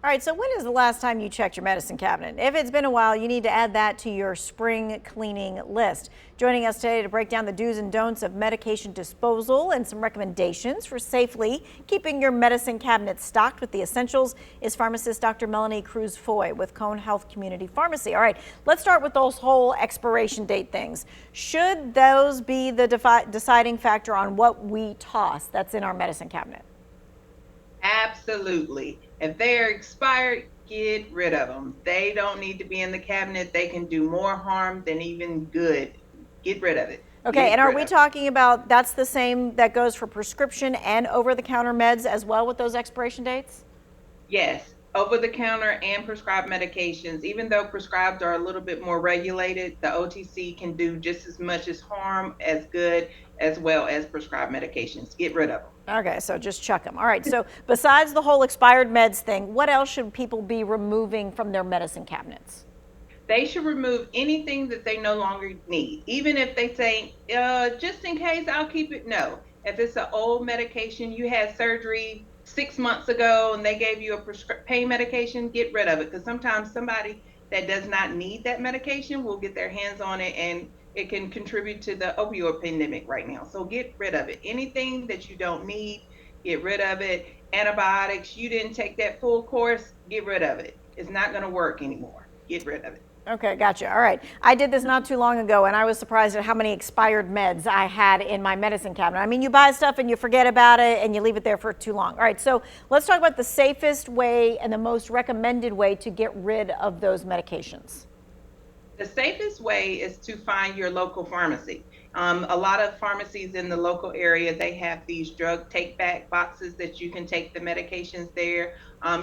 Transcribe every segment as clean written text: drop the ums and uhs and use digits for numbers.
All right, so when is the last time you checked your medicine cabinet? If it's been a while, you need to add that to your spring cleaning list. Joining us today to break down the do's and don'ts of medication disposal and some recommendations for safely keeping your medicine cabinet stocked with the essentials is pharmacist Dr. Melonie Crews-Foye with Cone Health Community Pharmacy. All right, let's start with those whole expiration date things. Should those be the deciding factor on what we toss that's in our medicine cabinet? Absolutely. If they're expired, get rid of them. They don't need to be in the cabinet. They can do more harm than even good. Get rid of it. Okay, and are we talking about that's the same that goes for prescription and over-the-counter meds as well with those expiration dates? Yes, over-the-counter and prescribed medications. Even though prescribed are a little bit more regulated, the OTC can do just as much as harm as good, as well as prescribed medications. Get rid of them. Okay, so just chuck them. All right, so besides the whole expired meds thing, what else should people be removing from their medicine cabinets? They should remove anything that they no longer need. Even if they say, just in case, I'll keep it. No. If it's an old medication, you had surgery 6 months ago and they gave you a pain medication, get rid of it. Because sometimes somebody that does not need that medication will get their hands on it and it can contribute to the opioid pandemic right now. So get rid of it. Anything that you don't need, get rid of it. Antibiotics, you didn't take that full course, get rid of it. It's not going to work anymore. Get rid of it. Okay, gotcha. All right. I did this not too long ago, and I was surprised at how many expired meds I had in my medicine cabinet. I mean, you buy stuff and you forget about it and you leave it there for too long. All right, so let's talk about the safest way and the most recommended way to get rid of those medications. The safest way is to find your local pharmacy. A lot of pharmacies in the local area, they have these drug take back boxes that you can take the medications there.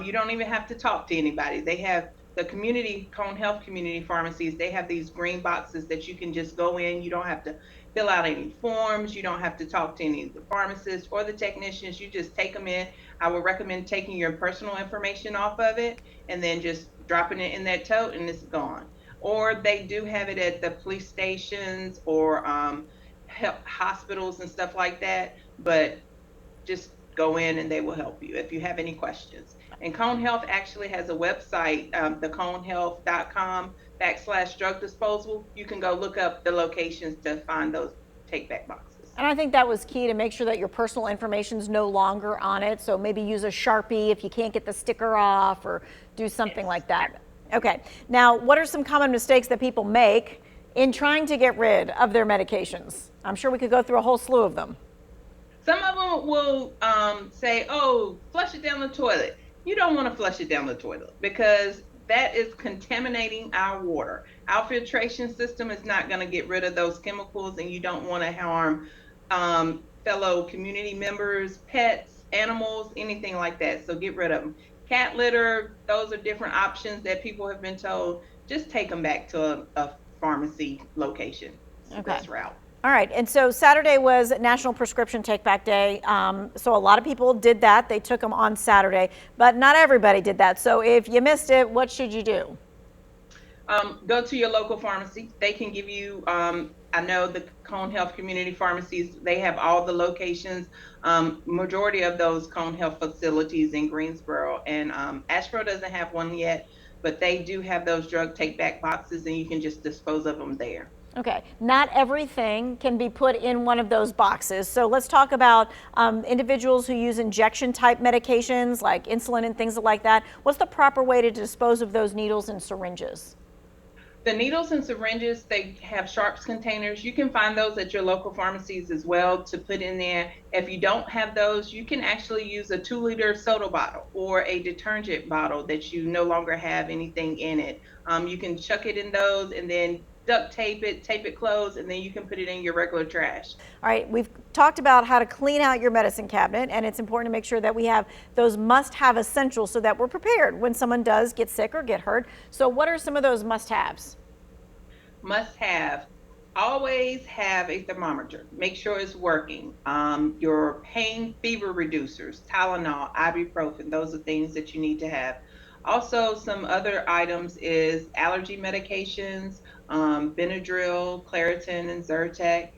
You don't even have to talk to anybody. They have the community, Cone Health Community Pharmacies, they have these green boxes that you can just go in. You don't have to fill out any forms. You don't have to talk to any of the pharmacists or the technicians. You just take them in. I would recommend taking your personal information off of it and then just dropping it in that tote and it's gone. Or they do have it at the police stations or hospitals and stuff like that. But just go in and they will help you if you have any questions. And Cone Health actually has a website, theconehealth.com/drug disposal. You can go look up the locations to find those take back boxes. And I think that was key to make sure that your personal information is no longer on it. So maybe use a Sharpie if you can't get the sticker off or do something like that. Okay. Now, what are some common mistakes that people make in trying to get rid of their medications? I'm sure we could go through a whole slew of them. Some of them will say, oh, flush it down the toilet. You don't want to flush it down the toilet because that is contaminating our water. Our filtration system is not going to get rid of those chemicals, and you don't want to harm fellow community members, pets, animals, anything like that. So get rid of them. Cat litter, those are different options that people have been told. Just take them back to a pharmacy location. It's the best route. All right, and so Saturday was National Prescription Take Back Day. So a lot of people did that. They took them on Saturday, but not everybody did that. So if you missed it, what should you do? Go to your local pharmacy. They can give you, I know the Cone Health Community Pharmacies, they have all the locations, majority of those Cone Health facilities in Greensboro, and Asheboro doesn't have one yet, but they do have those drug take back boxes and you can just dispose of them there. Okay, not everything can be put in one of those boxes. So let's talk about individuals who use injection type medications like insulin and things like that. What's the proper way to dispose of those needles and syringes? The needles and syringes, they have sharps containers. You can find those at your local pharmacies as well to put in there. If you don't have those, you can actually use a 2-liter soda bottle or a detergent bottle that you no longer have anything in it. You can chuck it in those and then duct tape it closed, and then you can put it in your regular trash. All right, we've talked about how to clean out your medicine cabinet, and it's important to make sure that we have those must-have essentials so that we're prepared when someone does get sick or get hurt. So what are some of those must-haves? Must-have. Always have a thermometer. Make sure it's working. Your pain fever reducers, Tylenol, ibuprofen, those are things that you need to have. Also, some other items is allergy medications, Benadryl, Claritin, and Zyrtec.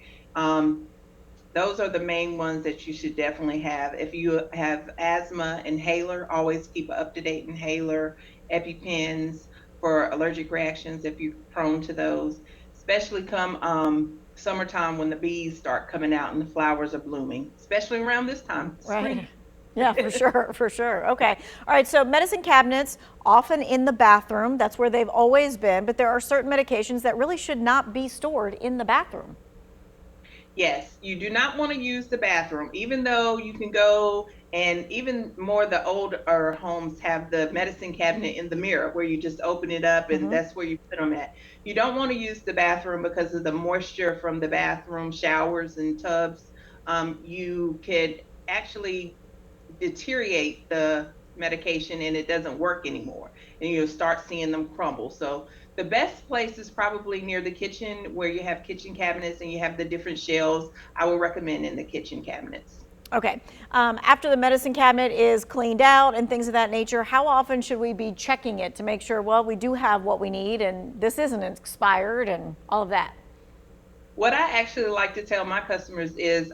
Those are the main ones that you should definitely have. If you have asthma, inhaler, always keep an up-to-date inhaler, EpiPens for allergic reactions if you're prone to those, especially come summertime when the bees start coming out and the flowers are blooming, especially around this time, Right. spring. Yeah, for sure, for sure. Okay. All right, so medicine cabinets often in the bathroom, that's where they've always been, but there are certain medications that really should not be stored in the bathroom. Yes, you do not want to use the bathroom, even though you can go, and even more the older homes have the medicine cabinet in the mirror where you just open it up and Hmm. that's where you put them at. You don't want to use the bathroom because of the moisture from the bathroom showers and tubs. You could actually deteriorate the medication and it doesn't work anymore, and you'll start seeing them crumble. So the best place is probably near the kitchen where you have kitchen cabinets and you have the different shelves. I would recommend in the kitchen cabinets. Okay. After the medicine cabinet is cleaned out and things of that nature, how often should we be checking it to make sure, well, we do have what we need and this isn't expired and all of that? What I actually like to tell my customers is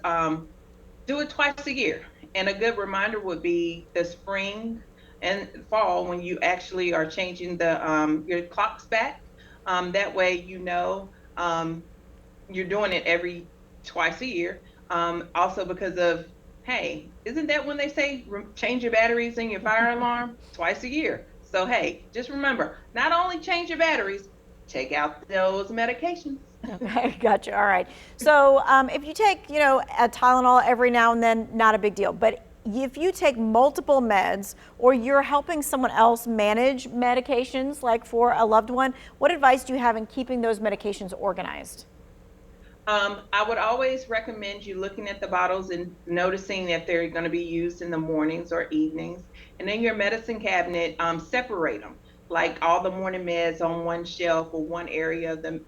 do it twice a year. And a good reminder would be the spring and fall when you actually are changing the your clocks back. That way you know you're doing it every twice a year. Also because of, hey, isn't that when they say change your batteries in your fire alarm twice a year? So hey, just remember, not only change your batteries, take out those medications. Okay, gotcha. All right. So if you take, a Tylenol every now and then, not a big deal. But if you take multiple meds or you're helping someone else manage medications, like for a loved one, what advice do you have in keeping those medications organized? I would always recommend you looking at the bottles and noticing if they're going to be used in the mornings or evenings. And in your medicine cabinet, separate them. Like all the morning meds on one shelf or one area of the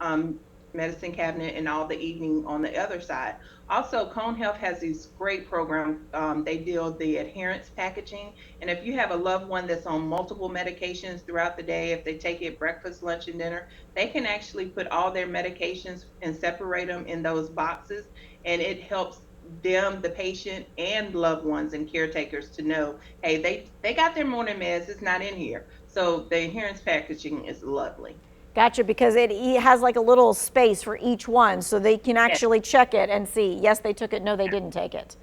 medicine cabinet, and all the evening on the other side. Also, Cone Health has these great programs. They deal the adherence packaging. And if you have a loved one that's on multiple medications throughout the day, if they take it breakfast, lunch, and dinner, they can actually put all their medications and separate them in those boxes, and it helps them, the patient and loved ones and caretakers, to know, hey, they got their morning meds, it's not in here. So the adherence packaging is lovely. Gotcha, because it has like a little space for each one so they can Yes, actually check it and see, yes, they took it, no, they didn't take it.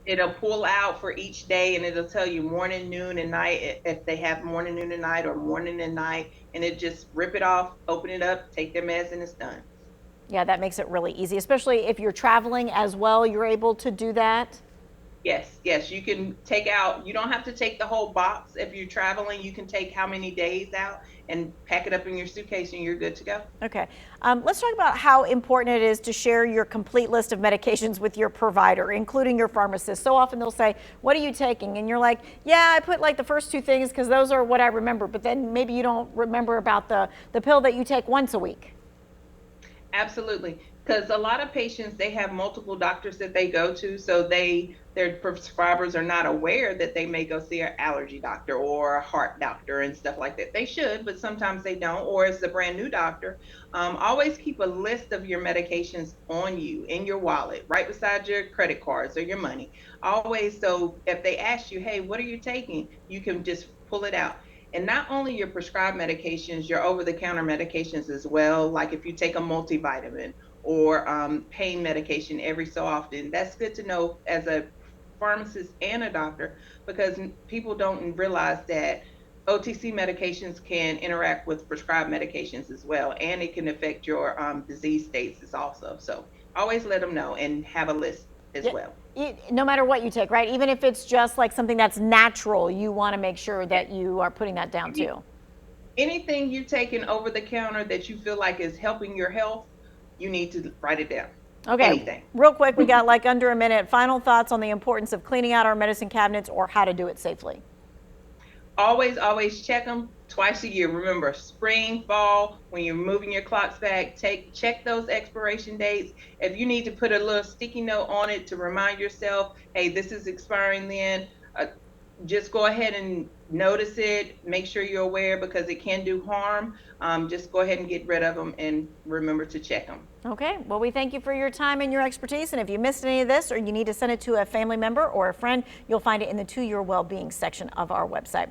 it'll pull out for each day and it'll tell you morning, noon, and night, if they have morning, noon, and night, or morning and night, and it just rip it off, open it up, take their meds, and it's done. Yeah, that makes it really easy, especially if you're traveling as well, you're able to do that. Yes, yes, you can take out, you don't have to take the whole box. If you're traveling, you can take how many days out and pack it up in your suitcase and you're good to go. Okay. Let's talk about how important it is to share your complete list of medications with your provider, including your pharmacist. So often they'll say, what are you taking? And you're like, yeah, I put like the first two things because those are what I remember. But then maybe you don't remember about the pill that you take once a week. Absolutely. Because a lot of patients, they have multiple doctors that they go to, so their prescribers are not aware that they may go see an allergy doctor or a heart doctor and stuff like that. They should, but sometimes they don't, or it's a brand new doctor. Always keep a list of your medications on you in your wallet, right beside your credit cards or your money. Always, so if they ask you, hey, what are you taking? You can just pull it out. And not only your prescribed medications, your over the counter medications as well. Like if you take a multivitamin or pain medication every so often, that's good to know as a pharmacist and a doctor, because people don't realize that OTC medications can interact with prescribed medications as well, and it can affect your disease states also. So always let them know and have a list as Yeah, well. no matter what you take, right? Even if it's just like something that's natural, you want to make sure that you are putting that down too. Anything you're taking over the counter that you feel like is helping your health, you need to write it down. Okay, Anything. real quick, we got like under a minute. Final thoughts on the importance of cleaning out our medicine cabinets or how to do it safely. Always check them twice a year. Remember, spring, fall, when you're moving your clocks back, check those expiration dates. If you need to put a little sticky note on it to remind yourself, hey, this is expiring then, just go ahead and notice it. Make sure you're aware because it can do harm. Just go ahead and get rid of them and remember to check them. Okay, well, we thank you for your time and your expertise. And if you missed any of this or you need to send it to a family member or a friend, you'll find it in the To Your Wellbeing section of our website.